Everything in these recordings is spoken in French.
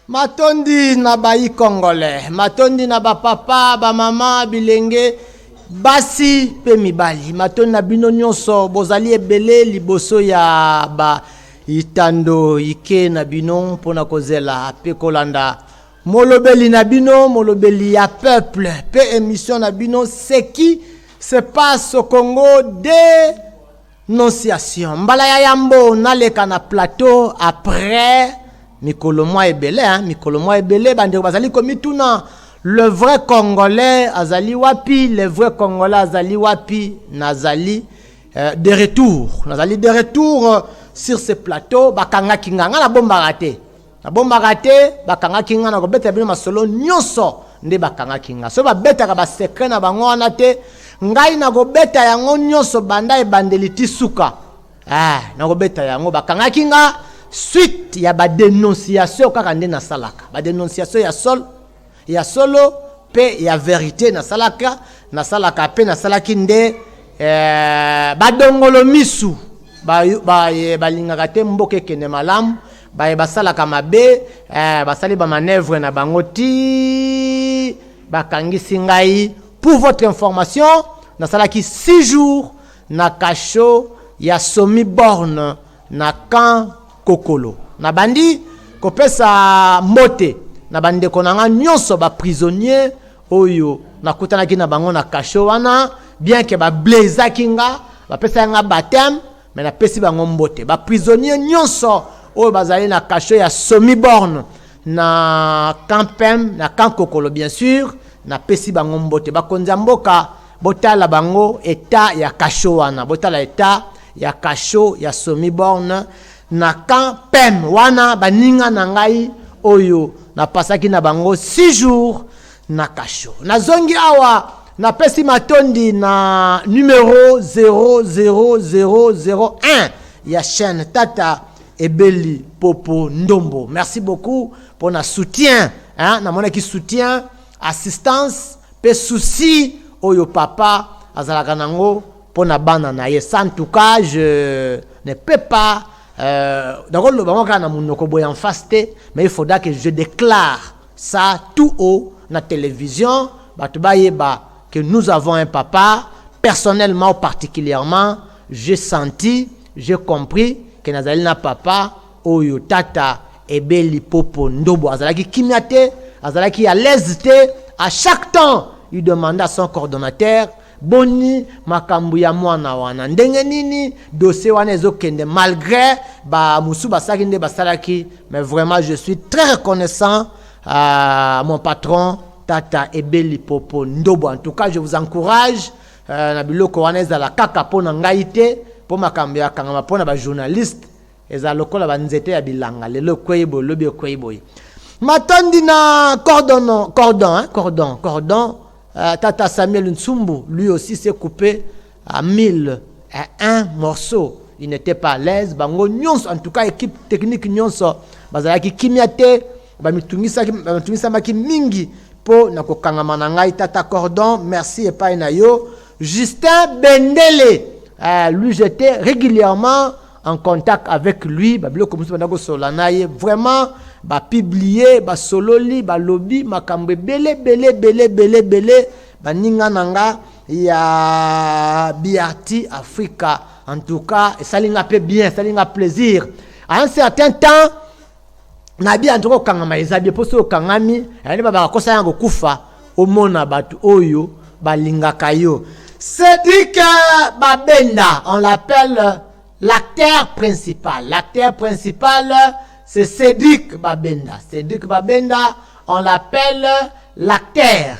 Matondi na bayi congolais, matondi na ba papa, ba mama, bilenge, basi pe mibali. Matondi na bino nyonso bozali ebele liboso ya ba itando ike na bino pona kozela pe kolanda. Molobeli na bino, molobeli ya peuple, pe émission na bino, ce qui se passe au Congo dénonciation. Mbala ya yambo naleka na plateau après mikolo mwa ebele, mikolo mwa ebele bandeko bazali komituna le vrai congolais azali wapi, le vrai congolais azali wapi, nazali de retour. Nazali de retour sur ce plateau bakanga kinganga na bomba raté. Na bomba raté bakanga kinga na kobeta bino masolo nyonso nde bakanga kinga. So ba beta ka ba secret na bango wana te ngai na kobeta yango nyonso banda e bandeli tisuka. Na kobeta yango bakanga kinga suite ya ba dénonciation kaka nde na salaka. Ba dénonciation ya solo pe ya vérité na salaka pe na salaki nde ba dongolo misu ba lingaka te mboke kene malamu ba basalaka mabe basali ba manœuvre na bango ti bakangisi ngai. Pour votre information, na salaki 6 jours na kasho ya Somi Borne na camp Kokolo. Na bandi kopesa mbote na bande konanga nyonso ba prisonnier oyo nakutanaki na bango na kasho wana, bien que ba blaza kinga ba pesa nga baptême mais na pesi bango mbote ba prisonnier nyonso oyo bazali na kasho ya Somi Borne na campem na camp Kokolo bien sûr na pesi bango mbote bakonza mboka botala bango eta ya kasho wana, botala eta ya kasho ya Somi Borne na campem wana baninga na ngai oyo na pasaki na bango 6 jours na kasho. Na zongi awa na pesi matondi na numéro 00001 ya chaîne Tata Ebeli Popo Ndombo. Merci beaucoup pour notre soutien, na mona ki soutien, assistance, pe souci oyo papa azalaka nango pona bana na ye. En tout cas, je ne peux pas d'accord le bango kana munoko boy en fasté, mais il faudra que je déclare ça tout haut na télévision batubayeba que nous avons un papa. Personnellement, particulièrement, j'ai senti, j'ai compris que nazali na papa oyo Tata Ebeli Popo Ndombo azalaki kimiate, azalaki à l'aise te. À chaque temps il demandait à son coordonnateur boni makambu ya mwana wana ndenge nini dossier wana ezokende malgré ba musu basaki nde basalaki. Mais vraiment je suis très reconnaissant à mon patron Tata Ebeli Popo Ndombo. En tout cas je vous encourage na biloko wana ezala kaka pona ngai te po makambu ya kangama pona ba journaliste ezala lokola ba nzete ya bilanga lelo kwebo lobi kwebo. Matondi na cordon. Tata Samuel Nsumbu, lui aussi s'est coupé à 1001 morceaux. Il n'était pas à l'aise. Bango nyonso, en tout cas équipe technique nyonso, bazalaki kimiate, bamitungisa maki mingi po na kokangama na ngai Tata Cordon. Merci et pas na yo. Justin Bendele, lui j'étais régulièrement en contact avec lui. Vraiment ba publier ba sololi ba lobby makambe bele ba ninga nanga ya Biarti Africa. En tout cas ça linga peu bien, ça linga plaisir. À un certain temps nabi antoko kangama ezabi poso kangami yani ba kosa yango kufa omona batu oyo ba linga kayo. Cédric Babenda, on l'appelle l'acteur principal. L'acteur principal c'est Cédric Babenda. Cédric Babenda, on l'appelle l'acteur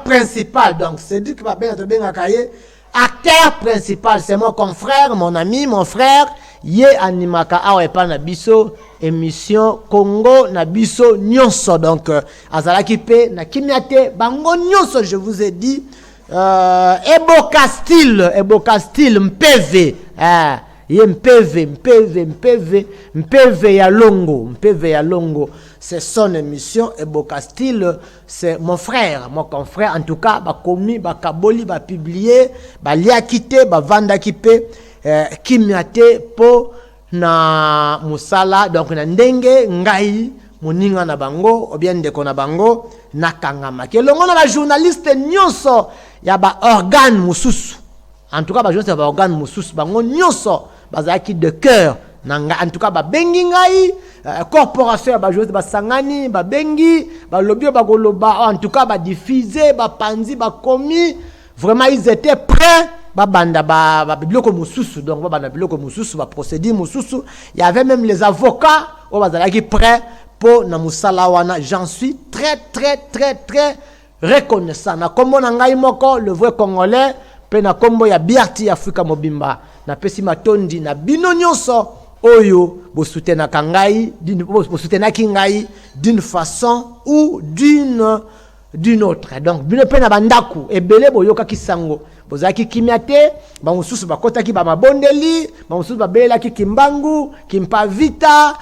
principal. Donc Cédric Babenda, acteur principal, c'est mon confrère, mon ami, mon frère. Ye animaka awa epa na biso émission Congo na biso nyonso. Donc azalaki pe na kimiate bango nyonso, je vous ai dit Eboka style mpv ye mpv ya longo, c'est son émission Eboka style. C'est mon frère, mon confrère. En tout cas bakomi bakaboli ba publier ba liakite ba vanda kipe kimiate po na musala donc na ndenge ngai moninga na bango ou bien ndeko na bango nakangama kelongo na ba journaliste nyonso ya ba organe mususu en tout cas ba journaliste ya ba organe mususu bango nyonso bazaki de cœur nanga en tout cas ba bengi ngai corporation ya ba journaliste ba sangani ba bengi ba lobby ba koloba en tout cas ba diffuser ba panzi ba komi vraiment ils étaient prêts ba banda ba biloko mususu donc ba banda biloko mususu ba procédure mususu il y avait même les avocats au bazalaki prêts pour na musala wana. J'en suis très reconnaissant na kombo na ngai moko le vrai congolais pe na kombo ya Biarti Afrika Mobimba na pesi matondi na bino nyonso oyo bo soutenaka ngai bo soutenaki ngai d'une façon ou d'une autre. Donc bino pe na bandaku ebele boyoka kisango bozaki kimiate ba mususu bakotaki ba mabondeli ba mususu babelaki kimbangu kimpavita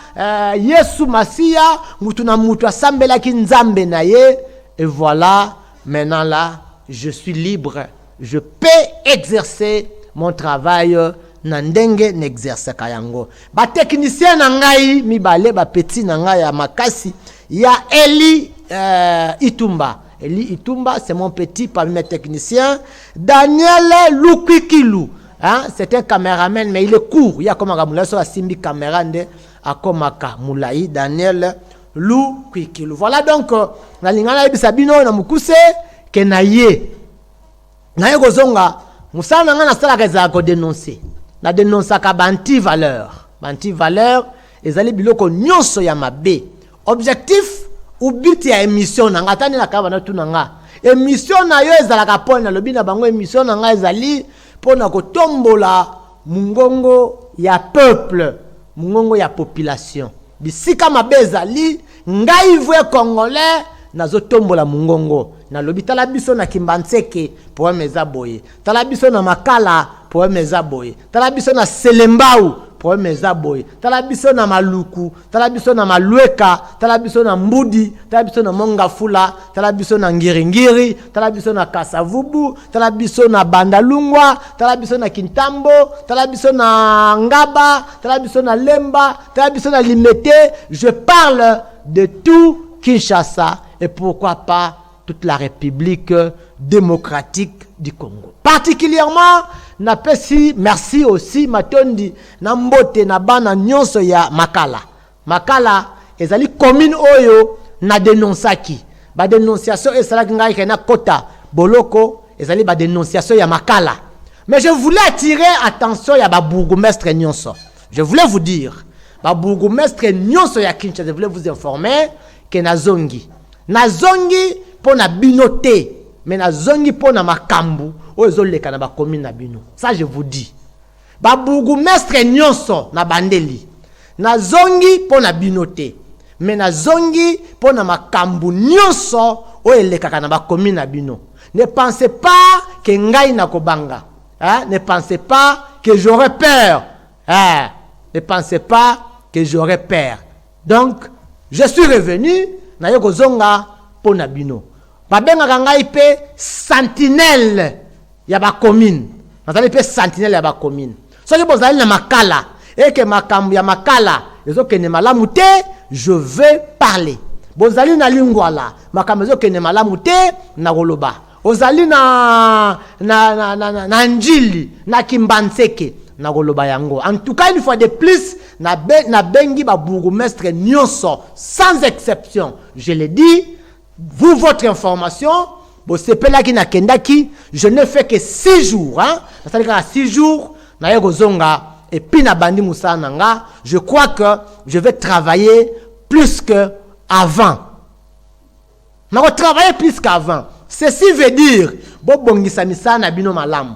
Yesu Masia mutu na mutu asambelaki nzambe na ye. Et voilà, maintenant là je suis libre, je peux exercer mon travail na ndenge n'exerce kayango. Ba technicien na ngai mibale ba petit na ngai ya makasi ya Eli Itumba. Eli Itumba, c'est mon petit parmi mes techniciens. Daniel Lukikilu, hein, c'est un caméraman, mais il est court. Il y a comme un moulay sur la simbi caméra de Akomaka Moulaï, Daniel Lukikilu. Voilà donc, na lingana ibisabino na mukuse kenaye. Na ye gozonga, musana nga na sala keza ko dénoncer. Na dénoncer ka banti valeur. Banti valeur, ezali biloko nyonso ya mabe. Objectif ou but ya émission na ngatani na kabana tu nanga émission na yo ezalaka pona lobi na bango émission na nga ezali pona ko tombola mungongo ya peuple mungongo ya population bisika mabezali ngai vrai congolais nazo tombola mungongo na lobi tala biso na Kimbanseke pour meza boye tala biso na Makala pour meza boye tala biso na Selembao pour meza boye tala biso na Maluku tala biso na Malueka tala biso na Mbudi tala biso na Mongafula tala biso na Ngiringiri tala biso na Kasavubu tala biso na Bandalungwa tala biso na Kintambo tala biso na Ngaba tala biso na Lemba tala biso na Limete. Je parle de tout Kinshasa et pourquoi pas toute la République démocratique du Congo. Particulièrement na pesi merci aussi matondi na mbote na bana nyonso ya Makala. Makala ezali commune oyo na dénonçaki. Ba dénonciation esalaki ngai kena kota boloko ezali ba dénonciation ya Makala. Mais je voulais attirer attention ya ba bourgmestre nyonso. Je voulais vous dire ba bourgmestre nyonso ya Kinshasa, je voulais vous informer que nazongi pour na binote mais nazongi pour na makambu ozoleka na ba commune na bino. Ça je vous dis. Ba bourgmestre nyonso na bandeli. Nazongi pour na binote mais nazongi pour na makambu nyonso oyeleka na ba commune na bino. Ne pensez pas que ngai na kobanga. Hein? Ne pensez pas que j'aurais peur. Hein? Ne pensez pas que j'aurais peur. Donc je suis revenu na yo kozonga pour na bino. Babenga ngai pe sentinelle ya ba commune. Nazali pe sentinelle ya ba commune. Soki bozali na Makala et que makambu ya Makala ezokende malamu te, je vais parler. Bozali na Lingwala, makambu ezokende malamu te na koloba. Ozali na Njili, na Kimbanseke na koloba yango. En tout cas une fois de plus na bengi ba bourgmestre nyonso sans exception. Je l'ai dit, vous votre information, bosepelaki na kendaki, je ne fais que 6 jours, hein. Ça veut dire 6 jours na yegozonga et puis na bandi musana nanga, je crois que je vais travailler plus que avant. Na ko travailler plus qu'avant. Ceci veut dire bobongisa misana bino malamu.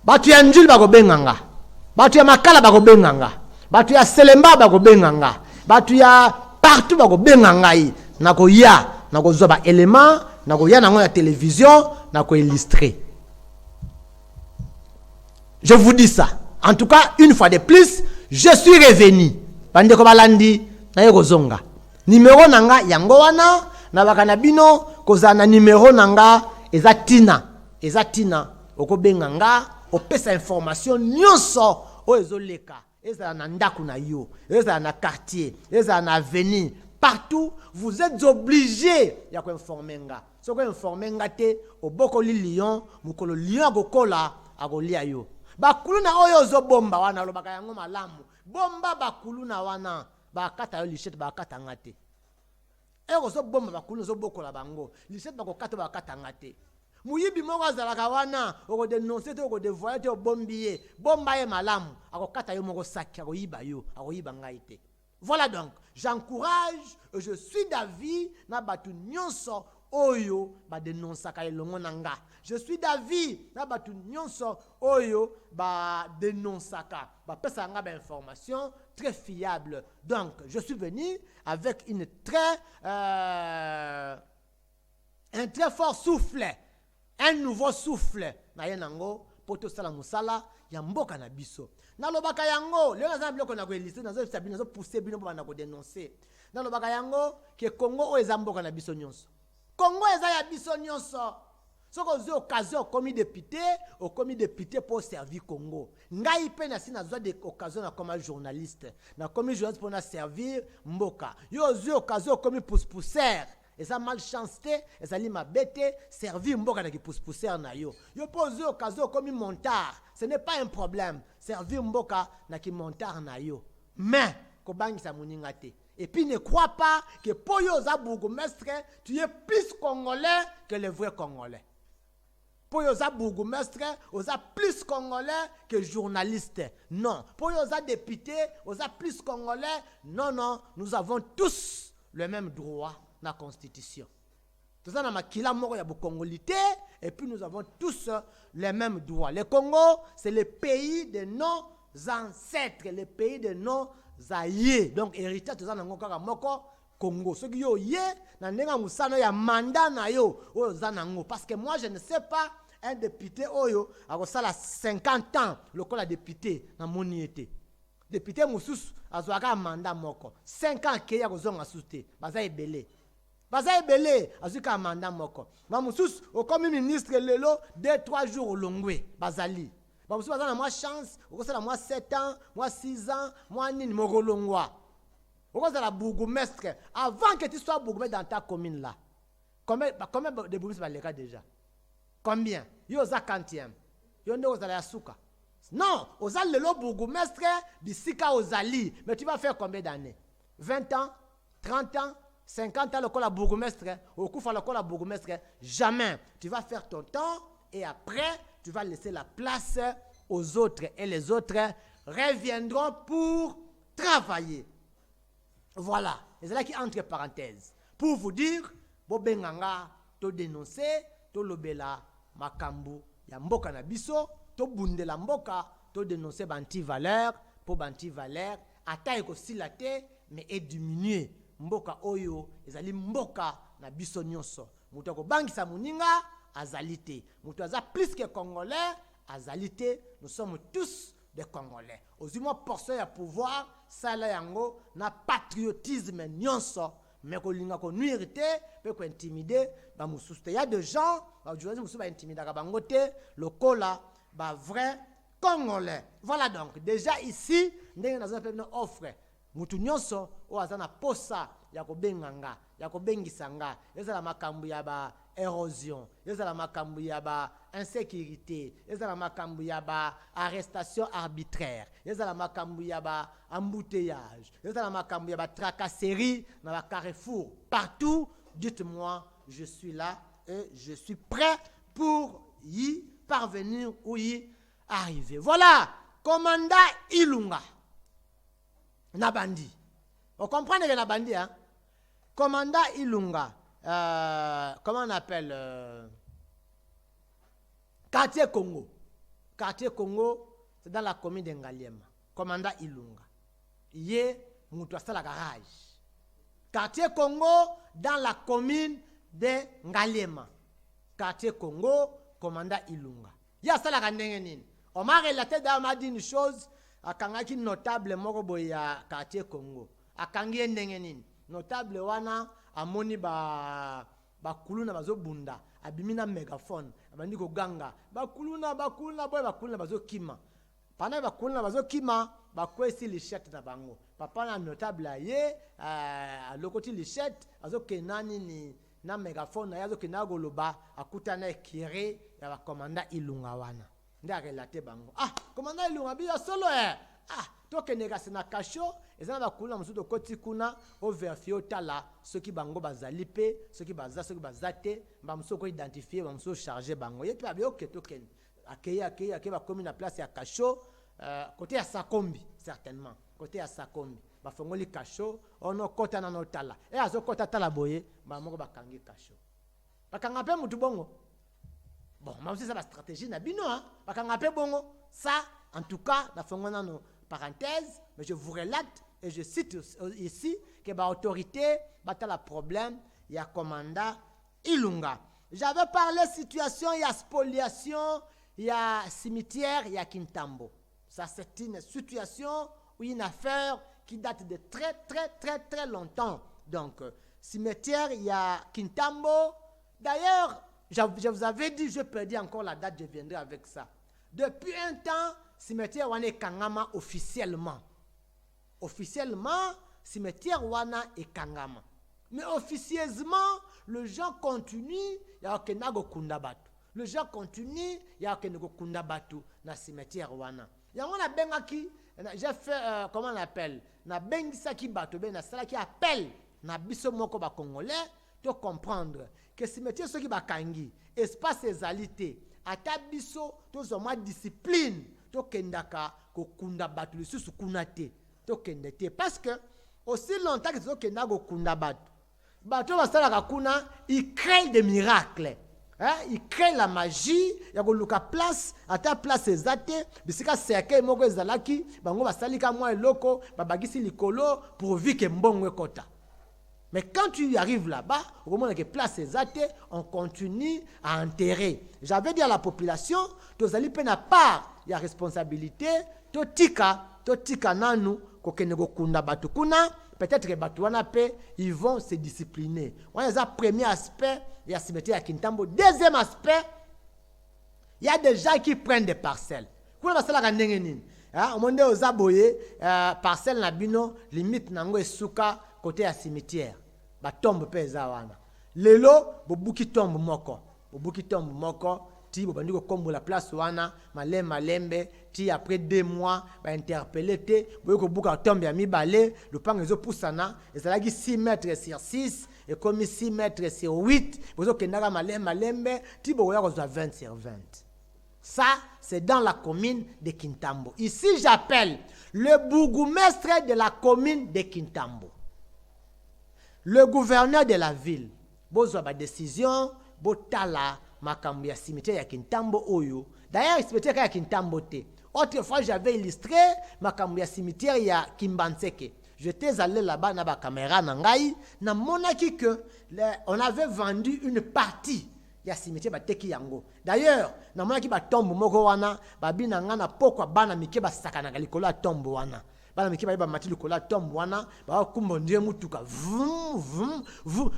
Batu ya Njili bakobenganga. Batu ya Makala bakobenganga. Batu ya Selemba bakobenganga. Batu ya partout bakobenganga yi. Nako ya, nako zoba élément, nako ya nango ya télévision, nako illustrer. Je vous dis ça. En tout cas, une fois de plus, je suis revenu. Bande ko balandi na yeko zonga. Numéro nanga yango wana na bakana bino kozana numéro nanga ezatina okobenganga opesa information nyonso o ezoleka. ezala na ndako na yo, ezala na quartier, ezala na avenue, partout, vous êtes obligés ya ko informer nga. So ko informer nga te obokoli lion, mukolo lion akokola akolia yo. Bakulu na oyo zo bomba wana lobaka yango malamu. Bomba bakulu na wana bakata yo lichette bakata ngate. Eko zo bomba bakulu zo bokola bango. Lichette bakokata bakata ngate. Muyibi moko azalaka wana oko dénoncer te oko dévoiler te bombiye. Bomba ye malamu akokata yo moko saki akoyiba yo akoyiba ngai te. Voilà donc, j'encourage, je suis d'avis na batu nyonso oyo ba dénonçaka elongo nanga. Je suis d'avis na batu nyonso oyo ba dénonçaka ba pesa nga ba information très fiable. Donc, je suis venu avec un très fort souffle, un nouveau souffle na yenango poto sala musala ya mboka na biso. Na lobaka yango, lelo na biloko na ko elise na zo sabina zo pousser bino ba na ko dénoncer. Na lobaka yango ke Congo o eza mboka na biso nyonso. Congo eza ya biso nyonso. Soko zo occasion comme député pour servir Congo. Ngai pe na sina zo de occasion na comme journaliste. Na comme journaliste pour na servir mboka. Yo zo occasion comme pousser. Et ça malchancité, et ça li mabete, servir mboka na ki pousser na yo. Yo pose occasion comme montar. Ce n'est pas un problème. Servir mboka na ki montar na yo. Mais, ko bangisa muninga te. Et puis ne crois pas que pour yo za bourgmestre, tu es plus congolais que les vrais congolais. Pour yo za bourgmestre, on a plus congolais que journaliste. Non. Pour yo za député, on a plus congolais. Non, non. Nous avons tous le même droit dans la Constitution. Tout ça, dans ma kila moko ya bokongolité, et puis nous avons tous les mêmes droits. Le Congo, c'est le pays de nos ancêtres, le pays de nos aïeux. Donc, héritage, tout ça, dans le moko Congo. Ce qui yo yé, dans le musano ya mandat na yo, parce que moi, je ne sais pas un député oyo, a ça la 50 ans, le col député, dans mon été. Député Moussous, a un mandat moko. 5 ans, qu'il y a un souté, baza ebele. Baza ebele, a un mandat moko. Moussous, au comme ministre, lelo, 2-3 jours au longwe, bazali. Moussous, baza na moi chance, au ça la moi 7 ans, moi 6 ans, moi nini, moko longwa. Au ça la bourgmestre, avant que tu sois bourgmestre dans ta commune là. Combien de bourgmestres les cas déjà? Combien? Yo za quantième? Yo ne ozala yasuka? Non, ozala lelo bourgmestre bisika ozali. Mais tu vas faire combien d'années? 20 ans, 30 ans, 50 ans le col à bourgmestre, au coup le col à bourgmestre, jamais. Tu vas faire ton temps et après tu vas laisser la place aux autres et les autres reviendront pour travailler. Voilà, et c'est là qui entre parenthèses pour vous dire bobenganga to dénoncer to lobela makambu ya mboka na biso to bundela mboka to dénoncer banti valeur pour banti valeur ata ko silate mais est diminuer mboka oyo ezali mboka na biso nyonso muto ko bangisa muninga azalité muto aza plus que congolais azalité nous sommes tous des Congolais. Ozimo portion ya pouvoir sala yango na patriotisme nyonso mais ko linga ko nuire te pe ko intimider ba mususte. Il y a des gens ba journaliste musu ba intimider ka bango te lokola ba vrai Congolais. Voilà donc déjà ici ndenge na zape na offre mutu nyonso o azana posa ya ko benganga ya ko bengisanga ezala makambu ya ba érosion, ezala makambu ya ba insécurité, ezala makambu ya ba arrestation arbitraire, ezala makambu ya ba embouteillage, ezala makambu ya ba tracasserie dans la carrefour, partout, dites-moi, je suis là et je suis prêt pour y parvenir ou y arriver. Voilà, commandant Ilunga Nabandi. Vous comprenez que Nabandi, hein? Commandant Ilunga. Comment on appelle quartier Congo. Quartier Congo, c'est dans la commune de Ngaliema. Commandant Ilunga. Yé, Moutou la garage. Quartier Congo, dans la commune de Ngaliema. Quartier Congo, commandant Ilunga. Y'a ça la gandengeni. On m'a relaté dans m'a dit une chose, à Kangaki notable morobo ya quartier Congo. À Kangi ndengeni. Notable wana amoni ba kuluna bazo bunda abimina megaphone abandi ko ganga bakuluna boy bakuluna bazo kima Pendant bakulu na bazo kima, bakwesi lichette na bango. Papa na notable aye, lokoti lichette, azo kenani ni na megaphone ya zo kenago loba akuta na kire ya ba komanda Ilunga wana. Nda relate bango. Ah, komanda Ilunga bi solo toke negasi na kasho, ezana bakulu na musudo koti kuna o verifie tala ceux qui bango bazali pe, ceux qui bazate, ba musudo ko identifier, ba musudo charger bango. Yepi abi ok token. Akeye ba komi na place ya kasho, côté ya Sakombi certainement, côté ya Sakombi. Ba fongoli kasho, ono kota na no tala. E azo kota tala boye, ba moko bakangi kasho. Bakanga pe mutu bongo. Bon, mais aussi ça la stratégie na bino hein. Bakanga pe bongo. Ça en tout cas, la fongona no parenthèse, mais je vous relate et je cite ici que ba autorité bata la problème, il y a commandant Ilunga. J'avais parlé situation, il y a spoliation, il y a cimetière, il y a Kintambo. Ça c'est une situation ou une affaire qui date de très longtemps. Donc cimetière, il y a Kintambo. D'ailleurs, je vous avais dit, je peux dire encore la date, je viendrai avec ça. Depuis un temps, cimetière wana est Kangama officiellement. Officiellement, cimetière wana est Kangama. Mais officieusement, le gens continue, il y a Kenago Kundabatu. Le gens continue, il y a Kenago Kundabatu dans cimetière wana. Il y a un bengaki, j'ai fait, comment on appelle, na bengisa ki bato, ben na sala qui appelle, na biso moko ba congolais, de comprendre que cimetière ce qui ba kangi, espace ezalité, ata biso, to zoma discipline, to kendaka ko kunda batu le susu kunate to kendete parce que aussi longtemps que to kenda go kunda batu bato basala ka kuna il crée des miracles hein il crée la magie ya ko luka place ata place ezate bisika seke moko ezalaki bango basalika mwa eloko babagisi likolo pour vike mbongo ekota. Mais quand tu y arrives là-bas, au moment où place ezate, on continue à enterrer. J'avais dit à la population, tous allez peine à part, il y a responsabilité, totika nanu, kokenego kunda batu kuna, peut-être que batu wana pe, ils vont se discipliner. On a premier aspect, il y a cimetière à Kintambo. Deuxième aspect, il y a des gens qui prennent des parcelles. Kuna basala kandenge nini? Au monde aux aboye, parcelle na bino, limite nango esuka côté à cimetière. Ba tombe peza wana lelo bobuki tombe moko ti bobandi ko kombo la place wana malembe ti après 2 mois ba interpeller te boyeko buka tombe ya mibale le pang ezo pusana ezalaki 6 mètres sur 6 et comme 6 mètres sur 8 bozo kendaka malembe ti boya ko 20 sur 20. Ça c'est dans la commune de Kintambo. Ici j'appelle le bourgmestre de la commune de Kintambo. Le gouverneur de la ville, bozwa ba décision, botala makambo ya cimetière ya Kintambo oyo. D'ailleurs, cimetière ya Kintambo te. Autrefois, j'avais illustré makambo ya cimetière ya Kimbanseke. J'étais allé là-bas na ba caméra na ngai, na monaki que on avait vendu une partie ya cimetière bateki yango. D'ailleurs, na monaki ba tombe moko wana, ba binanga na pokwa bana mike ba sakana likolo ya tombe wana. Bana miki ba mati likolo ya tombe wana ba kumbo ndie mutuka vum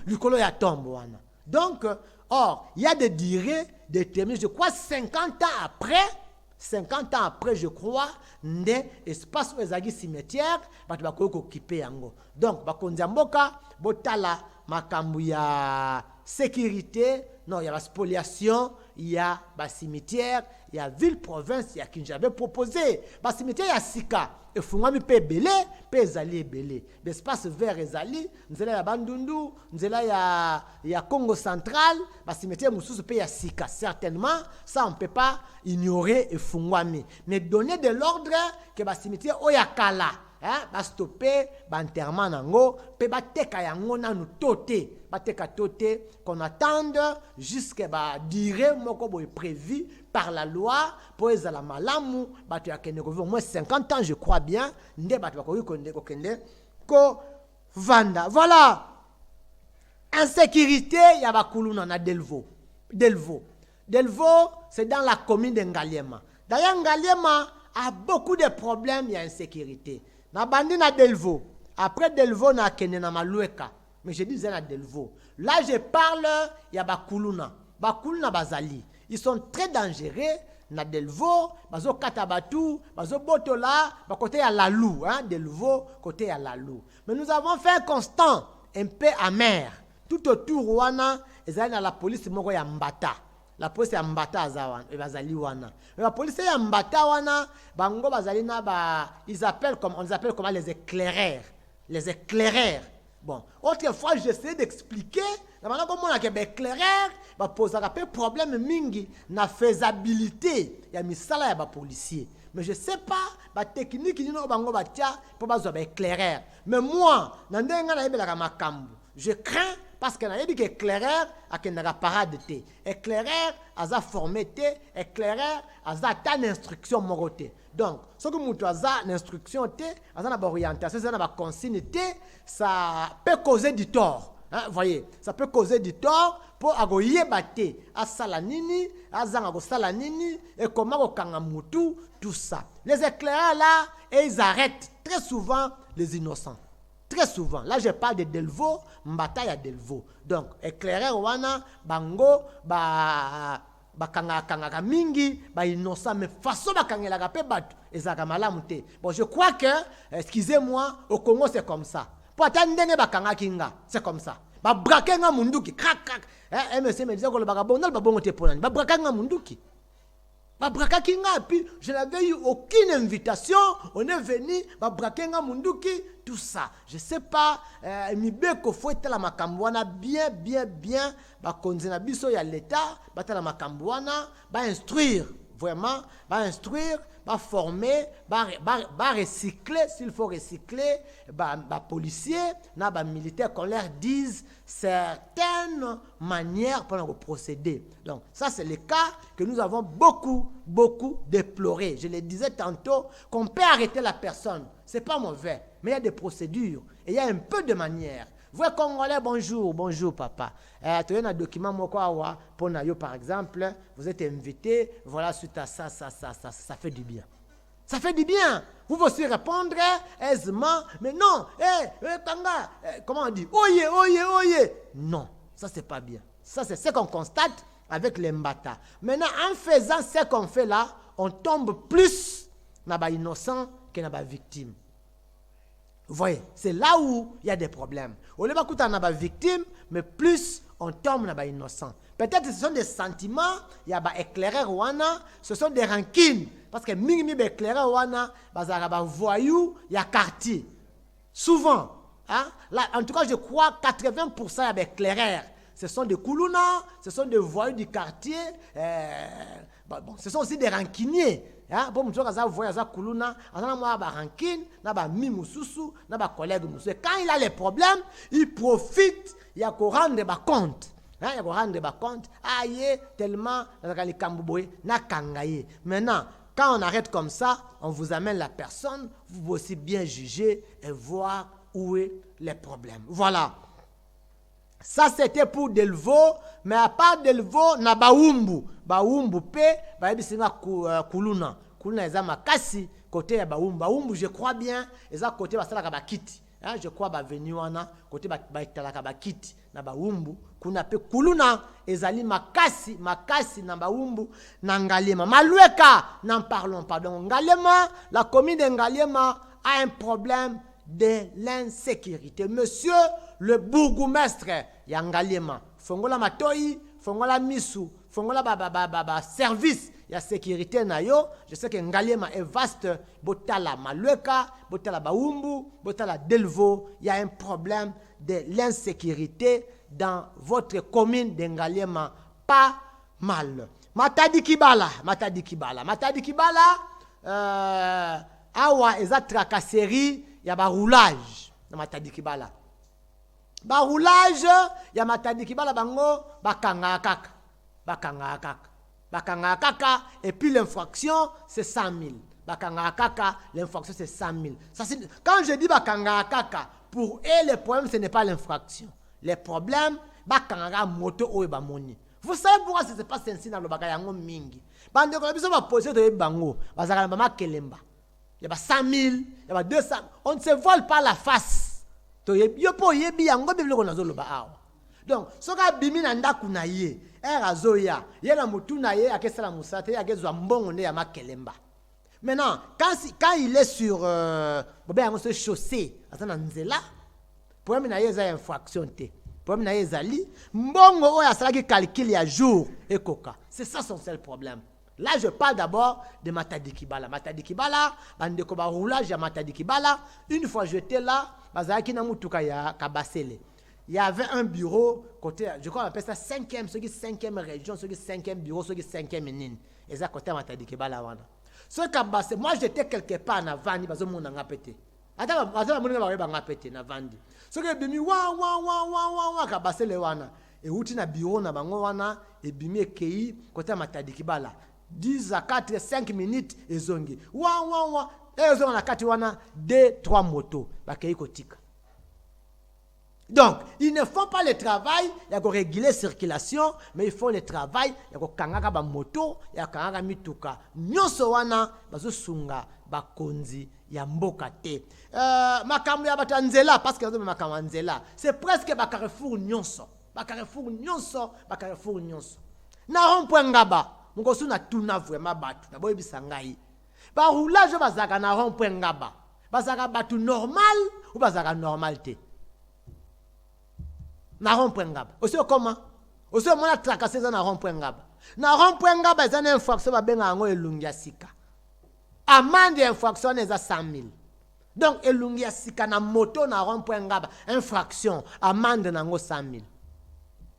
likolo ya tombe wana. Donc or il y a des durées déterminées, je crois 50 ans après je crois nde espace ezagi cimetière batu bakoki occuper yango. Donc bakonza mboka botala makambu ya sécurité, non, il y a la spoliation, il y a la cimetière, il y a ville province, il y a qui j'avais proposé. La cimetière, il y a Sika. Et Fungami peut belé, peut ezali belé. L'espace vert ezali, nous allons à Bandundu, nous allons à Congo central, la cimetière Moussous peut y a Sika. Certainement, ça on ne peut pas ignorer et Fungami. Mais donner de l'ordre que la cimetière Oyakala. Ba stopper ba enterrement nango pe ba teka yango nanu toté ba teka toté qu'on attende jusqu'à ba durée moko boy prévu par la loi pour ezala malamu ba tu akene ko au moins 50 ans je crois bien nde ba tu ko kende ko vanda. Voilà, insécurité ya ba kuluna na Delvaux c'est dans la commune de Ngaliema. D'ailleurs Ngaliema a beaucoup de problèmes, il y a insécurité. Na bandi na Delvaux. Après Delvaux na kene na Malueka. Mais je disais na Delvaux. Là je parle, il y a Bakuluna. Bakuluna bazali. Ils sont très dangereux na Delvaux, bazo katabatu, bazo botola, ba côté à Lalou, hein, Delvaux, côté à Lalou. Mais nous avons fait un constant, un peu amer. Tout autour wana, ezali na la police moko ya Mbata. La police ya Mbata azawan, bazali wana. Mais la police ya Mbata wana, bango bazali na ba, on les appelle comment les éclaireurs. Les éclaireurs. Bon, autrefois j'essayais d'expliquer, maintenant comme on a des éclaireurs, bah poser un problème mingi na faisabilité, il y a misala ya ba policier. Mais je sais pas, la technique ni no bango ba tia pour ba zo ba éclaireur. Mais moi, nandenga na yebela makambu. Je crains parce que na dit que éclaireur a que na parade té. Éclaireur aza formé té, éclaireur aza ta instruction moroté. Donc, ce que nous avons l'instruction, l'orientation, la consigne, ça peut causer du tort. Hein, voyez, ça peut causer du tort pour agoyer bate à salanini, à zangago salanini, et comment au kangamutu, tout ça. Les éclaireurs là, et ils arrêtent très souvent les innocents. Très souvent. Là, je parle de Delvaux, Mbata ya Delvaux. Donc, éclaireur wana, bango, bakanga mingi ba innocent mais façon bakangela ka pe batu ezaka malamu te. Bon, je crois que excusez-moi, au Congo c'est comme ça. Pour attendre bakanga kinga, c'est comme ça. Ba brakenga munduki krak krak. MSC me disait que le bagabonal ba bongo te polani. Ba brakenga munduki. Ba braka kinga puis je n'avais eu aucune invitation, on est venu ba brakenga munduki tout ça. Je sais pas mibeko faut être la makambwana bien ba konzena biso ya l'état ba tala makambwana ba instruire vraiment ba instruire ba former ba recycler s'il faut recycler ba policiers na ba militaires qu'on leur dise certaines manières pour procéder. Donc ça c'est le cas que nous avons beaucoup déploré. Je le disais tantôt qu'on peut arrêter la personne, c'est pas mauvais, mais il y a des procédures et il y a un peu de manière. Vous Congolais, bonjour papa. Tu as un document pour Nayo par exemple, vous êtes invité, voilà suite à ça fait du bien. Ça fait du bien. Vous pouvez aussi répondre aisément, mais non, Tanga, comment on dit? Oye. Non, ça c'est pas bien. Ça c'est ce qu'on constate avec les Mbata. Maintenant, en faisant ce qu'on fait là, on tombe plus dans les innocents que dans les victimes. Vous voyez, c'est là où il y a des problèmes. On ne va pas dans les victimes, mais plus on tombe dans les innocents. Peut-être que ce sont des sentiments, il y a des éclaireurs, ce sont des rancines. Parce que mingi éclaireurs, il y a voyous, il y a quartier. Souvent, hein, là, en tout cas, je crois 80% des éclaireurs. Ce sont des Koulouna, ce sont des voyous du quartier, ce sont aussi des rancuniers. Hein? Bon, quand il a les problèmes, il profite, il y a qu'on rendre des comptes. Il y a qu'on rendre des comptes. Tellement, maintenant, quand on arrête comme ça, on vous amène la personne, vous pouvez aussi bien juger et voir où est les problèmes. Voilà. Ça, c'était pour Delvaux, mais à part Delvaux, na Baoumbu. Baoumbu, Kuluna. Kuluna, ils ont makasi côté ya Baoumbu. Baoumbu, je crois bien, ils ont côté Basala Kabakiti. Je crois que venu wana côté Baitala Kabakiti. Na Baoumbu, kuna pe Kuluna, ils ont makasi na Baoumbu, na Ngalema. Malueka, n'en parlons pas. Donc, Ngalema, la commune de Ngalema a un problème de l'insécurité. Monsieur le bourgmestre Yangalema, Fongola Matoi, Fongola Misu, Fongola service ya sécurité nayo. Je sais que Ngalema est vaste, Botala Malueka, Botala Baoumbu, Botala Delvaux, il y a un problème de l'insécurité dans votre commune de Ngalema, pas mal. Matadi Kibala, awa eza tracasserie ya ba roulage na Matadi Kibala. Ba roulage ya Matadi Kibala bango bakanga kaka et puis l'infraction c'est 100 000. Bakanga kaka, l'infraction c'est 100 000. Ça, quand je dis bakanga kaka, pour eux le problème ce n'est pas l'infraction. Le problème bakanga moto oyo ba moni. Vous savez pourquoi ça se passe ainsi dans le bakayango mingi. Bande ko biso ba poser de bango, bazaka ba makelemba. Il y a 100 000, il y a 200 000. On ne se vole pas la face. Donc, ce que bimi nanda kunaye, razoya, yena mutu naye akesala musate akezwa mbongo ne ya makelemba. Maintenant, quand il est sur ce chaussée, azana nzela, problème na yeza infraction te. Problème na yezali, mbongo oya sala ki calcul ya jour et coca. C'est ça son seul problème. Là, je parle d'abord de Matadi Kibala. Matadi Kibala, bandeko ba roulage ya Matadi Kibala. Une fois j'étais là, bazaki na mutuka ya Kabasele. Il y avait un bureau côté, je crois qu'on appelle ça 5e, ce qui 5e région, ce qui 5e bureau, ce qui 5e mine. Et ça côté Matadi Kibala wana. Ce Kabasele, moi j'étais quelque part na Vandi parce que mon nga pété. Attends, mon nga pété na Vandi. Ce que bimi wa Kabasele wana. Et outi na bureau na bango wana et bimi ekei côté Matadi Kibala. 10 à 4, 5 minutes et zongi. Et zongi na kati wana 2-3 motos. Bakei kotika. Donc, ils ne font pas le travail, il y a réguler la circulation, mais ils font le travail, il y a kangaka ba moto, il y a kangaka mituka. Nyonso wana bazo sunga bakonzi ya mboka te. Makambo ya batanzela parce que makambo nzela, c'est presque ba carrefour nyonso. Ba carrefour nyonso. Na rond-point ngaba, mukosu na tuna vraiment batu, na boyebi sangai. Ba roulage bazaka na rond-point ngaba. Bazaka batu normal ou bazaka normal te. Na rond-point ngaba. Aussi comment? Aussi on a tracassé ça na rond-point ngaba. Na rond-point ngaba ils ont une infraction ba benga ngo elungia sika. Amende infraction eza 100,000. Donc elungia sika na moto na rond-point ngaba infraction amende nango 100,000.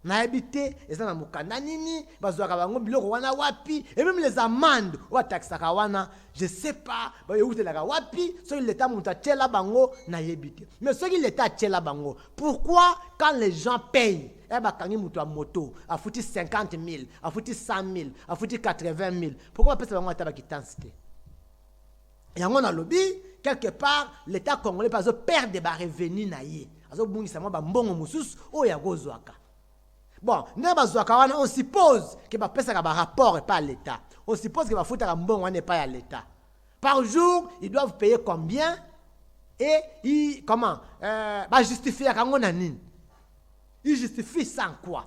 Na habité eza na mukanda nini bazwaka bango biloko wana wapi et même les amendes wa taxaka wana je sais pas ba yeutelaka wapi so l'état muta tela bango na yebité mais ce qui l'état tela bango pourquoi quand les gens payent bakangi mutu a moto a fouti 50,000 a fouti 100,000 a fouti 80,000 pourquoi pesa bango ata bakitansité yango na lobby quelque part l'état congolais pas perdre ba revenu na ye azo bungisa mo ba mbongo mususu o ya gozwaka. Bon, on suppose que va passer un rapport et pas à l'État. On suppose que va foutre un bon n'est pas à l'État. Par jour, ils doivent payer combien et comment justifier à nini. Ils justifient sans quoi.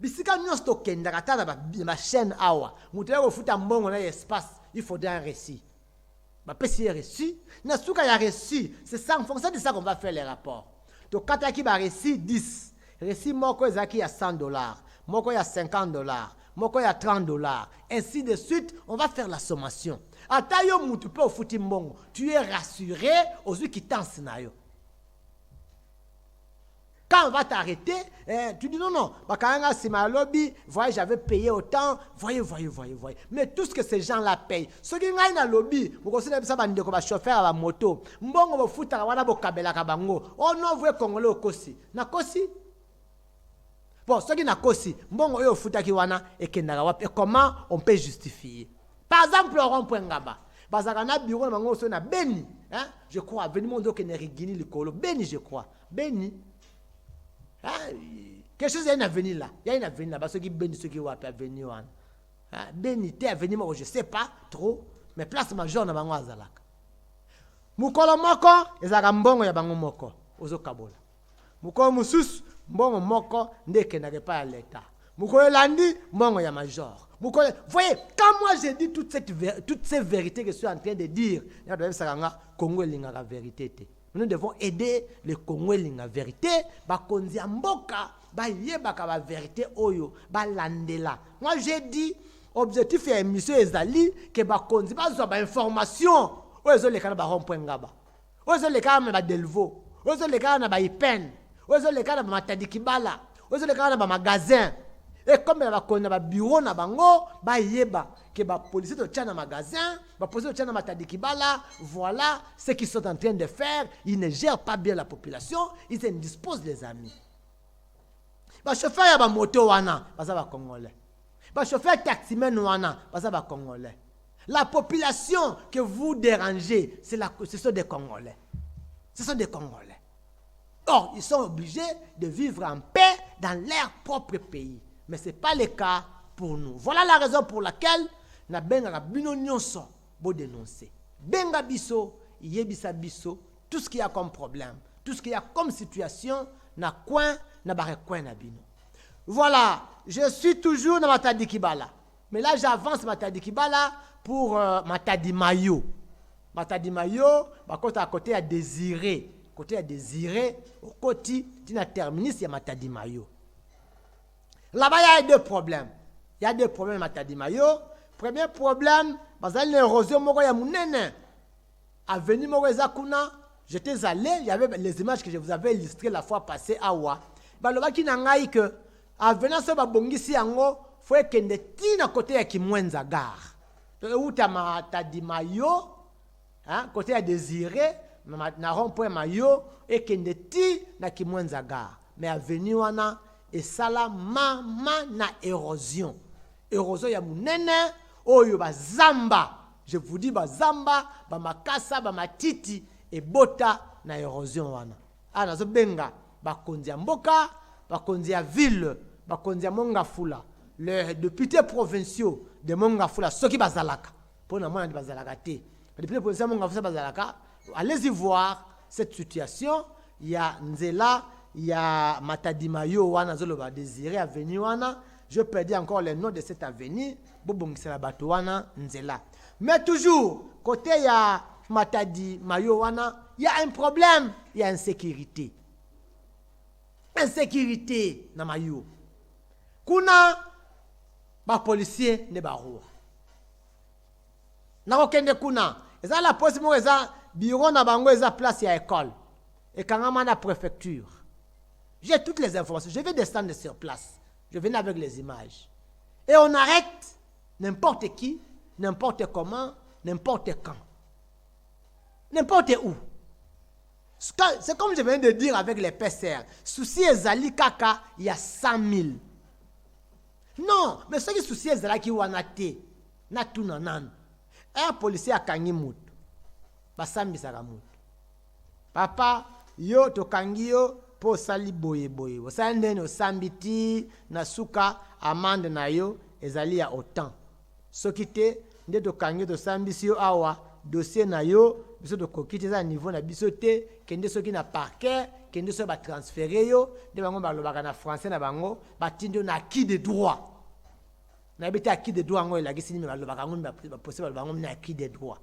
Bisika nous stocker ma chaîne awa. Mouté au foutre un bon on a espace, il faudrait un récit. Bah pécier récit, na souka ya récit, c'est ça en fonction de ça qu'on va faire les rapports. Donc quand il y a récit 10 récit moko ezaki à $100, moko ya $50, moko ya $30, ainsi de suite, on va faire la sommation. Ata yo mutu pe ofuti mbongo, tu es rassuré aux yeux qui t'en nayo. Quand on va t'arrêter, tu dis non, bakanga c'est ma lobby, voyez j'avais payé autant, voyez. Mais tout ce que ces gens-là payent, ceux qui ont na lobby, vous connaissez ça bande ko ba chauffeur à la moto, mbongo bo futa wana bo kabela ka bango. Oh non, vous congolais au kosi. Na kosi bon, ce qui n'a pas aussi, bon, on fout à Kiwana et comment on peut justifier? Par exemple, le rond-point Ngaba. Bazarana bureau na Beni, hein? Je crois, venu mon dos qui n'est rigini le colo. Beni, je crois. Beni. Quelque chose, il y a une avenue là. Il y a une avenue là. Parce que Beni, ceux qui ont avenue. Beni, t'es avenue, moi, je ne sais pas trop. Mais place majeure na bango azalaka. Mukolo moko, ezaka mbongo ya bango moko. Ozo kabola. Mukolo mususu. Mbongo moko ndeke na pas à l'état. Mukolo landi mbongo ya major. Mukolo voyez quand moi j'ai dit toutes ces vérités que je suis en train de dire, il doit être Congo linga la vérité. Nous devons aider le Congo linga vérité ba konzi mboka ba yeba ka ba vérité oyo ba landela. Moi j'ai dit objectif ya émission ezali que ba konzi ba zo ba information oyo le kana ba rond-point ngaba. Oyo le kana ba delvo. Oyo le kana ba ipen. Ozo le kana ba Matadi Kibala, ozo le kana ba magasin. Et comme ba kona ba bureau na bango, ba yeba que ba policier to tchana magasin, ba policier to tchana Matadi Kibala, voilà ce qu'ils sont en train de faire, ils ne gèrent pas bien la population, ils indisposent les amis. Ba chauffeur ya ba moto wana, baza ba congolais. Ba chauffeur taximan wana, baza ba congolais. La population que vous dérangez, ce sont des Congolais. Ce sont des Congolais. Or, ils sont obligés de vivre en paix dans leur propre pays. Mais ce n'est pas le cas pour nous. Voilà la raison pour laquelle na benga bino nyonso bo dénoncer. Benga biso, yebisa biso, tout ce qu'il y a comme problème, tout ce qu'il y a comme situation, na coin na recoin na bino. Voilà, je suis toujours dans Matadi Kibala. Mais là, j'avance Matadi Kibala pour Matadi Mayo. Matadi Mayo, à côté à Désiré. Côté à Désiré, au côté, tu n'as terminé, il y a Matadi Mayo. Là-bas, il y a deux problèmes. Il y a deux problèmes Matadi Mayo. Premier problème, il y a l'érosion, il y a mon avenue Moreza Kuna. J'étais allé, il y avait les images que je vous avais illustrées la fois passée à Wa. Balobaki nangai que avenant ce babongisi yango faut kende tina côté ya Kimwenza gare. Uta Matadi Mayo, hein, côté ya Désiré, na rond-point Mayo et kende ti na Kimwenza gare. Mais avenue wana et sala mama na érosion. Érosion ya munene oyo bazamba. Je vous dis bazamba, bamakasa, bamatiti et bota na érosion wana. Ah nazo benga bakonzi ya mboka, bakonzi ya ville, bakonzi ya Mongafula, les députés provinciaux de Mongafula, ceux qui bazalaka. Pour na mona di bazalaka te. Les députés provinciaux de Mongafula bazalaka. Allez-y voir cette situation. Il y a Nzela, il y a Matadi Mayo wana zoloba Désiré avenue wana. Je peux dire encore les noms de cette avenue. Bobongisa bato wana Nzela. Mais toujours côté il y a Matadi Mayo wana, il y a un problème, il y a insécurité. Insécurité na Mayo. Kuna ba policier ne ba roi. Na okende kuna, eza la police mo eza bureau na bango eza place ya école. Et quand on a la préfecture. J'ai toutes les informations. Je vais descendre sur place. Je viens avec les images. Et on arrête n'importe qui, n'importe comment, n'importe quand. N'importe où. C'est comme je viens de dire avec les PCR. Souci ezali kaka, il y a 100 000. Non, mais ce qui souci ezali ki wanate, na tout nanan. Un policier a kangi mutu. Basambi saka mutu. Papa, yo to kangi yo po sali boye boye. Osande no sambiti na suka amande na yo ezali ya autant. Sokite nde to kangi to sambisi yo awa dossier na yo biso to kokite za niveau na biso te kende soki na parquet kende so ba transférer yo de bango ba lobaka na français na bango batindo na acquis de droit. Na bete acquis de droit ngo elagisi ni ba lobaka ngo ba possible bango na acquis de droit.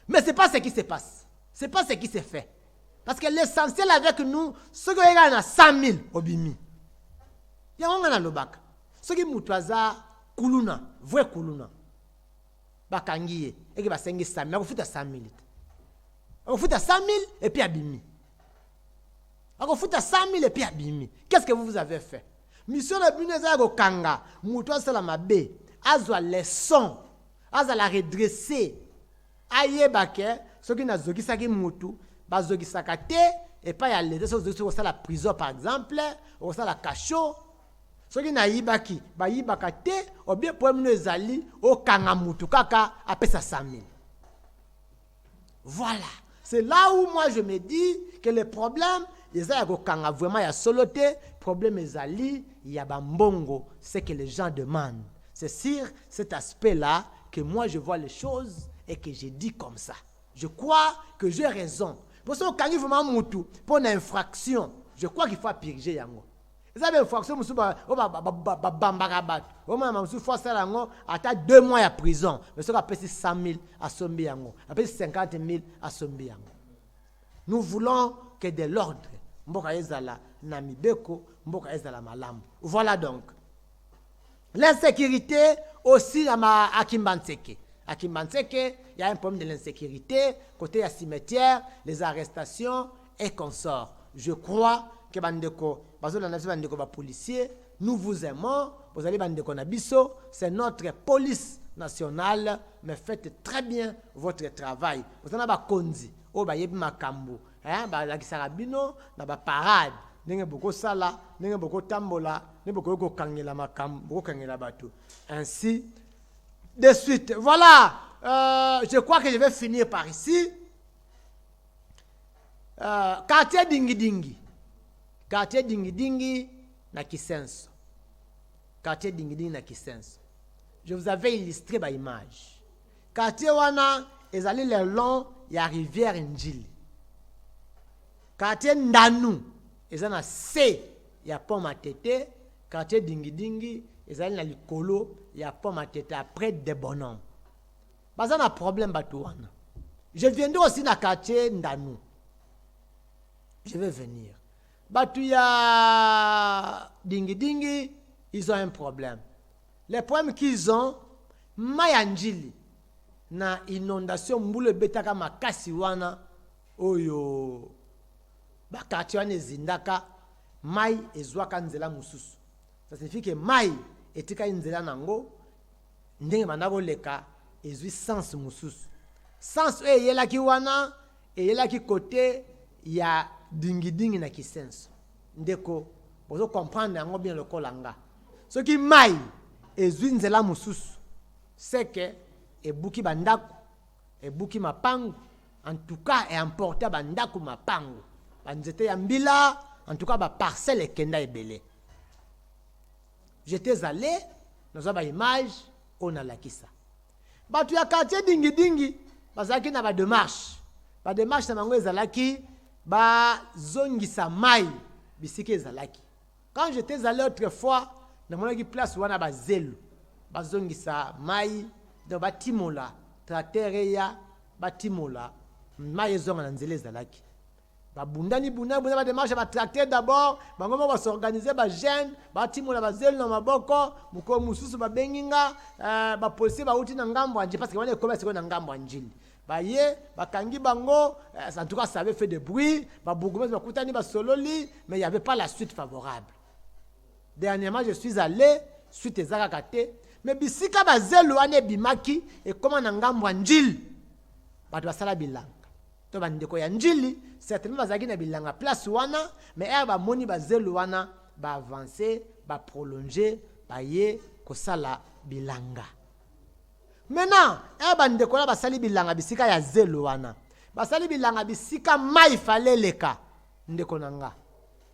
Mais c'est pas ce qui se passe. C'est pas ce qui se fait. Parce que l'essentiel avec nous, ce que y a 100 000 obimi. Il y a un lobaka. Ce qui mutwaza kuluna, vrai kuluna. Bakangiye, et qui va sengi 100 000. On fait 100 000. On fait 100 000 et puis abimi. On fait 100 000 et puis abimi. Qu'est-ce que vous avez fait? Mission de Buneza go kanga, mutwaza la mabe, azwa leçon, azwa la redresser. Aye bake, ce qui n'a zogi saki mutu, ba zogi sakate, et pas y a les autres, ça la prison par exemple, ou ça la cachot. Ce qui n'a yibaki, ba yibakate, ou bien pour nous zali, au kanga mutu, kaka, après ça 100 000. Voilà. C'est là où moi je me dis que le problème, les aïgo kanga vraiment y a soloté, problème est zali, il y a bambongo, c'est que les gens demandent. C'est sur cet aspect-là que moi je vois les choses et que j'ai dit comme ça. Je crois que j'ai raison. Pour ça, quand il faut m'amoutou pour une infraction, je crois qu'il faut purger yango. Vous avez une infraction, vous avez 2 mois à prison. Mais ça va 100 000 à sombi yango. Après 50 000 à sombi yango. Nous voulons que de l'ordre. Mboka ezala namibeko, mboka ezala malam. Voilà donc. L'insécurité aussi à Kimbanseke. À Kimbanseke, il y a un problème de l'insécurité, côté la cimetière, les arrestations et consorts. Je crois que bandeko, policiers, nous vous aimons, vous allez bandeko nabiso, c'est notre police nationale, mais faites très bien votre travail. Vous en avez konzi, o ba yebi makambo, hein, ba la kisarabino, na ba parade, nenge boko sala, nenge boko tambola, nenge boko kangela makambo, boko kangela bato. Ainsi de suite. Voilà, je crois que je vais finir par ici. Quartier Dingi Dingi. Quartier Dingi Dingi na Kisenso. Quartier Dingi Dingi na Kisenso. Je vous avais illustré par image. Quartier wana ezali le long ya rivière Njili. quartier Ndanu eza na C ya pont Matete, quartier Dingi ezali na likolo ya pont Matete après des bonhommes. Baza na problème batu wana. Je viendrai aussi na quartier Ndanu. Je vais venir. Batu ya Dingi, ils ont un problème. Les problèmes qu'ils ont, Mayanjili na inondation mbule betaka makasi wana oyo bakati wana ezindaka mai ezwaka nzela mususu. Ça signifie que mai etika nzela nango ndenge manabo leka ezwi sens mususu. Sens eyelaki wana eyelaki côté ya Dingi na Kisenso. Ndeko bozo comprendre yango bien le kolanga. Ce qui mai ezwi nzela mususu c'est que ebuki bandako ebuki mapango en tout cas et emporter bandako mapango banzete ya mbila en tout cas ba parcelle ekenda ebele. J'étais allé dans une image on a lakisa batu ya quartier Dingi bazaki na ba démarche na bango ezalaki ba zongisa mai bisiki ezalaki. Quand j'étais allé autrefois na monaki place wana ba zelo ba zongisa mai do batimola tracteur ya batimola mai ezonga na nzela ezalaki ba bundani ba démarche ba tracteur d'abord bango ba s'organiser ba jeune batimola ba zelo na maboko muko mususu ba benginga ba policier ba uti na ngambo anje parce que wana commerce na ngambo anjili baye bakangi bango en tout cas ça avait fait de bruit ba bougomese ba kutani ba sololi mais il y avait pas la suite favorable. Dernièrement je suis allé suite ezaka kate mais bisika ba zelo ane bimaki et comment na ngambo anjili bato basala bilanga to bandeko ya njili certainement bazaki na bilanga place wana mais ba moni ba zelo wana ba avancer ba prolonger baye kosala bilanga. Maintenant, bandeko na basali bilanga bisika ya zelo wana. Basali bilanga bisika mai fale leka. Ndeko nanga.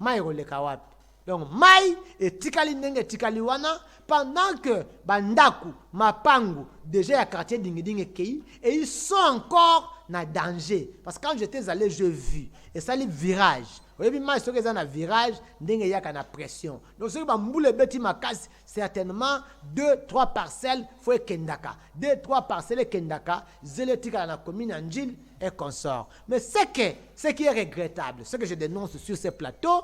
Mai roleka wapi. Donc mai etikali ndenge etikali wana pendant que bandaku mapangu déjà ya quartier Dingi kei et ils sont encore na danger parce que quand j'étais allé je vis et ça les virage. Oui, mais ce que ça na virage, ndenge yaka na pression. Donc ce que bamboule beti makasi certainement 2-3 parcelles faut kendaka. 2-3 parcelles kendaka, zeletika na commune Anjil et consort. Mais ce qui est regrettable, ce que je dénonce sur ce plateau,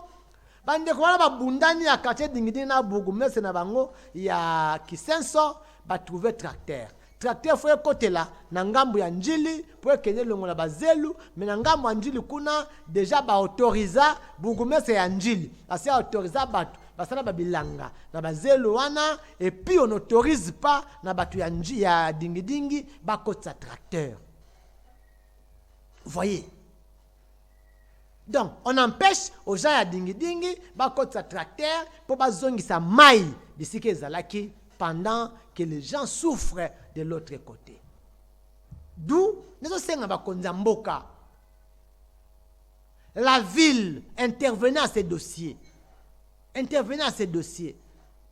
bande ko ba bundani ya quartier Dingi na bougomese na bango ya Kisenso ba trouver tracteur. Tracteur faut côté là na ngambo ya njili pour kenye longola bazelu mais na ngambo ya njili kuna déjà ba autorisa bougomese ya njili asi autorisa batu basala ba bilanga na bazelu wana et puis on n'autorise pas na batu ya njili ya Dingi ba kotsa tracteur. Vous voyez? Donc on empêche aux gens ya Dingi ba kotsa tracteur pour bazongisa mai bisike ezalaki pendant que les gens souffrent de l'autre côté. D'où nous sommes mboka. La ville intervenait à ces dossiers.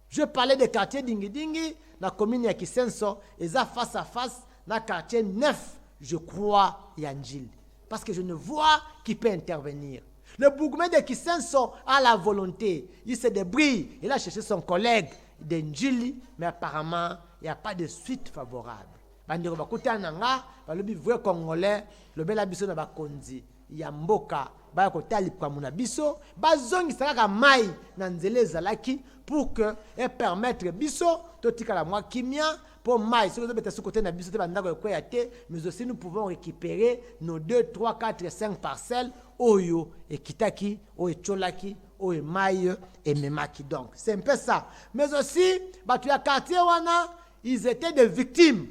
Je parlais des quartiers Dingi, la commune ya Kisenso, et ça face à face, dans le quartier 9, je crois, Yanjil. Parce que je ne vois qui peut intervenir. Le bourgmestre de Kisenso a la volonté. Il se débrouille. Il a cherché son collègue d'Enjili, mais apparemment, il n'y a pas de suite favorable. Bandiro bakuta nanga, balobi vrai congolais, le bela biso na bakonzi, ya mboka, ba kotali kwa muna biso, bazongi saka mai na nzele ezalaki pour que et permettre biso totika la mwa kimia pour mai ce que peut côté na biso te bandako ko yate, mais aussi nous pouvons récupérer nos 2 3 4 5 parcelles oyo et kitaki oyo cholaki oyo mai et memaki. Donc c'est un peu ça. Mais aussi batu ya quartier wana ils étaient des victimes.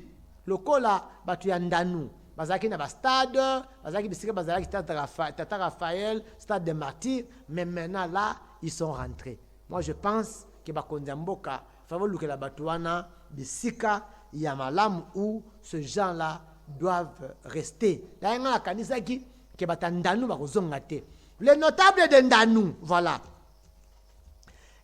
Lokola batu ya Ndanu bazaki na ba stade bazaki bisika bazaki Tata Raphaël, stade des Martyrs, mais maintenant là ils sont rentrés. Moi je pense que bakonza mboka favo lukela batu wana bisika ya malamu où ces gens là doivent rester. Là nga kanisa ki ke batandanu bakozonga te. Les notables de Ndanu, voilà.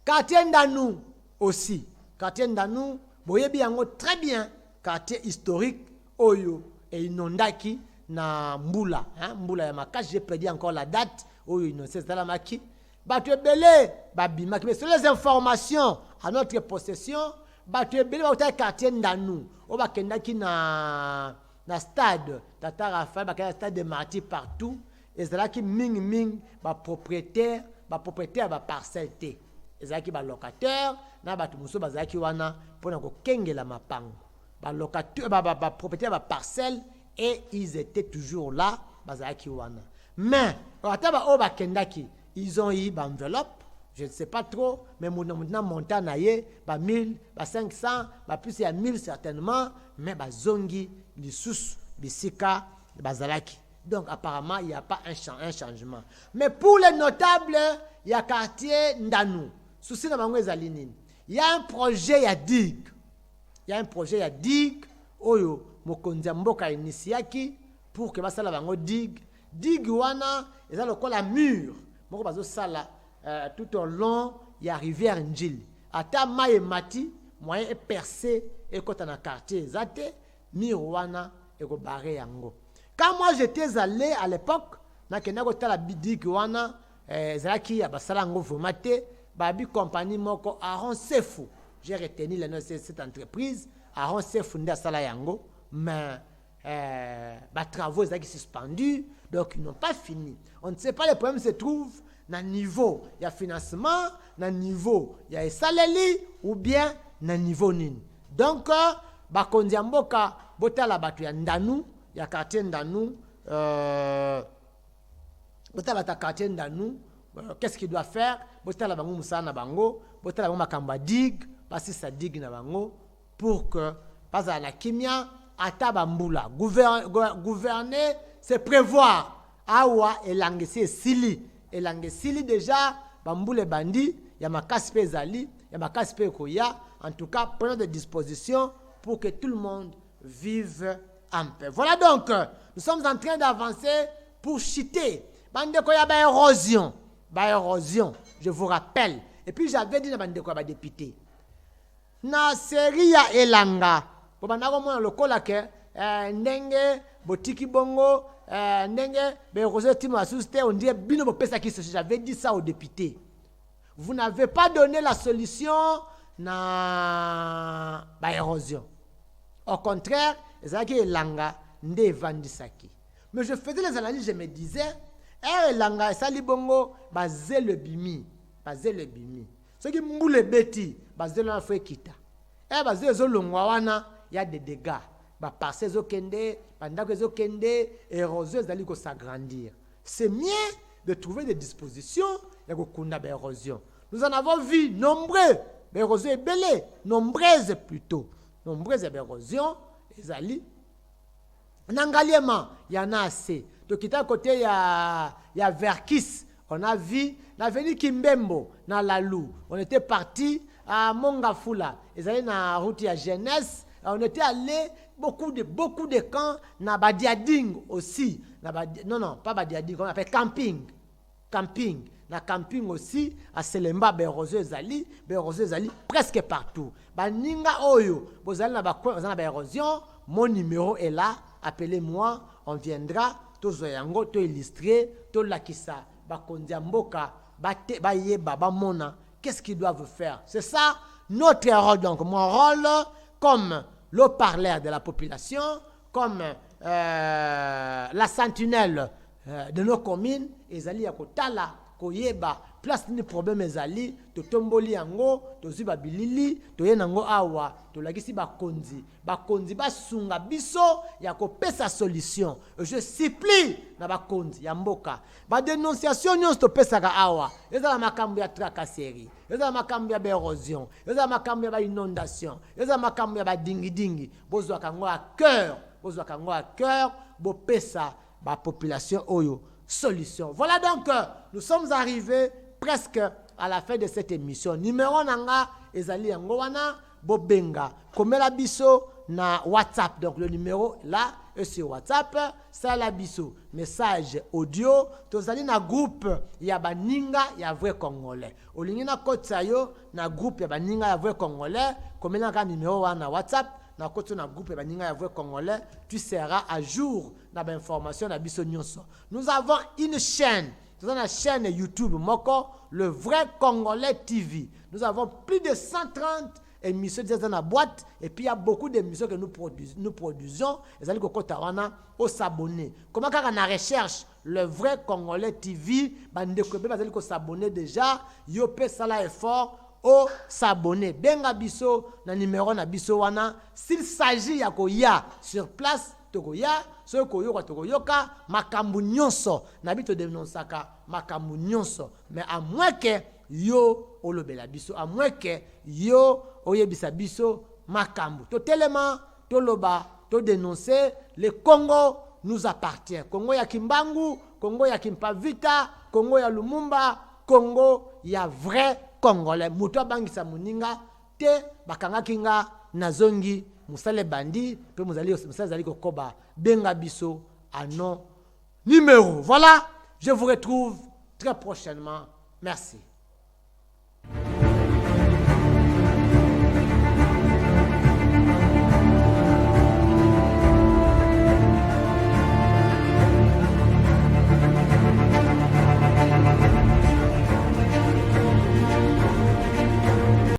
Quartier Ndanu aussi. Quartier Ndanu boyebi yango très bien. Quartier historique oyo et inondaki na mbula, hein, mbula ya makashi, j'ai perdu encore la date oyo innocent esalamaki bato ebele babimaki. Mais sur les informations à notre possession, bato ebele bakotaki quartier Ndanu oyo bakendaki na stade Tata Raphaël, bakendaki stade de Martyrs partout, ezalaki mingi bapropriétaire baparcelle te, ezalaki balocataire na bato mosusu bazalaki wana mpona kokengela mapango, balocataire bapropriétaire baparcelle, et ils étaient toujours là bazalaki wana. Mais ata oyo bakendaki, ils ont eu enveloppe, je ne sais pas trop, mais maintenant montant na ye 1000, 500, plus il y a 1000 certainement, mais zongi lisusu bisika bazalaki. Donc apparemment il n'y a pas un changement. Mais pour les notables, il y a quartier Ndanu. Souci na bango ezali nini? Il y a un projet ya digue. Il y a un projet ya digue oyo mokonzi mboka initiaki pour que basala bango digue. Digue wana eza lokola mur. Moko bazo sala tout au long ya rivière Njili. Ata maye mati moyen est percé et quand on a quartier zate mur wana et ko barré yango. Quand moi j'étais allé à l'époque, na kena ko tala bidik wana zaki ya basala ngo vomate babi compagnie moko Aaron Sefou. J'ai retenu le nom de cette entreprise Aaron Sefou nda sala yango, mais travaux zaki suspendus, donc ils n'ont pas fini. On ne sait pas, le problème se trouve na niveau ya financement, na niveau ya saleli ou bien na niveau nini. Donc bakonzi mboka botala batu ya Ndanu ya quartier Ndanu, botala ta quartier Ndanu, qu'est-ce qu'il doit faire? Botala bango musana bango, botala bango makamba digue, parce ça digue na bango pour que pas à la kimia ataba mbula. Gouverner c'est prévoir. Awa elangesi sili, elangesi déjà bamboule bandi, ya makasi pe zali, ya makasi pe koya. En tout cas, prenons des dispositions pour que tout le monde vive en paix. Voilà donc, nous sommes en train d'avancer pour chuter. Bandeko ya ba érosion, je vous rappelle. Et puis j'avais dit na bandeko ba député. Na série ya elanga, po bandako mona lokola ke ndenge botiki bongo ndenge be érosion timo asuste on dit bino bo pesa ki j'avais dit ça aux députés. Vous n'avez pas donné la solution na ba érosion. Au contraire, ezaki elanga nde vandisaki. Mais je faisais les analyses, je me disais, elanga esali bongo baze le bimi. Ce qui mboule beti, baze le fwe kita. Baze zo longwa wana, il y a des dégâts. Ba parcelles zo kende, bandako zo kende, érosion ezali ko s'agrandir. C'est mieux de trouver des dispositions ya ko kunda ba érosion. Nous en avons vu nombreux, ba érosion ebele, nombreuses plutôt. Nombreuses érosions, ezali. Nangaliema, il y en a assez. Donc, à côté, il y a Verkis. On a vu, on a venu Kimbembo, dans la Lou. On était parti à Mongafula. Ils allaient dans la route à Jeunesse. On était allé beaucoup de camps, dans Badiading aussi. Non, pas Badiading, on appelle camping. Na camping aussi, à Selemba, Beroseux Zali, presque partout. Baninga Oyo, vous allez dans l'érosion, mon numéro est là, appelez-moi, on viendra, to zoyango, to illustrer, to lakisa, bakondiamboka, ba mona, qu'est-ce qu'ils doivent faire? C'est ça notre rôle. Donc, mon rôle, comme le parleur de la population, comme la sentinelle de nos communes, ezali ya kotala koyeba place ni problème ezali to tomboli yango to ziba bilili to yenango awa to lagisi bakonzi basunga biso ya kopesa solution. Je supplie na bakonzi ya mboka ba dénonciation nyonso to pesaka awa ezala makambo ya tracasserie, ezala makambo ya érosion, ezala makambo ya inondation, ezala makambo ya dingi bozwa kango à cœur bo pesa ba population oyo solution. Voilà donc, nous sommes arrivés presque à la fin de cette émission. Numéro nanga ezali yango wana bobenga komela biso na WhatsApp. Donc le numéro là est sur WhatsApp, ça la biso message audio tozali na groupe ya baninga ya vrai congolais. Olingi na kotsa yo na groupe ya baninga ya vrai congolais, komela ka numéro wana WhatsApp. Na côté na groupe baninga ya vrai congolais, tu seras à jour na information na biso nyonso. Nous avons une chaîne Dans la chaîne YouTube Moko, le vrai Congolais TV. Nous avons plus de 130 émissions dans la boîte et puis il y a beaucoup d'émissions que nous produisons. Et allez au s'abonner. Comment quand on recherche le vrai Congolais TV, vous s'abonner déjà, yopé sala effort au s'abonner. Benga biso na numéro na biso wana. S'il s'agit ya koya sur place tokoya, so koyoka tokoyoka makambu nyonso na bito denonsaka makambu nyonso. Mais à moins que yo olobela biso, à moins que yo oyebisa biso makambu. Totalement toloba to dénoncer le Congo nous appartient. Congo ya Kimbangu, Congo ya Kimpavita, Congo ya Lumumba, Congo ya vrai Congolais. Muto bangisa muninga te bakanga kinga nazongi musale bandi pe musale koba benga biso à non numéro. Voilà, je vous retrouve très prochainement. Merci.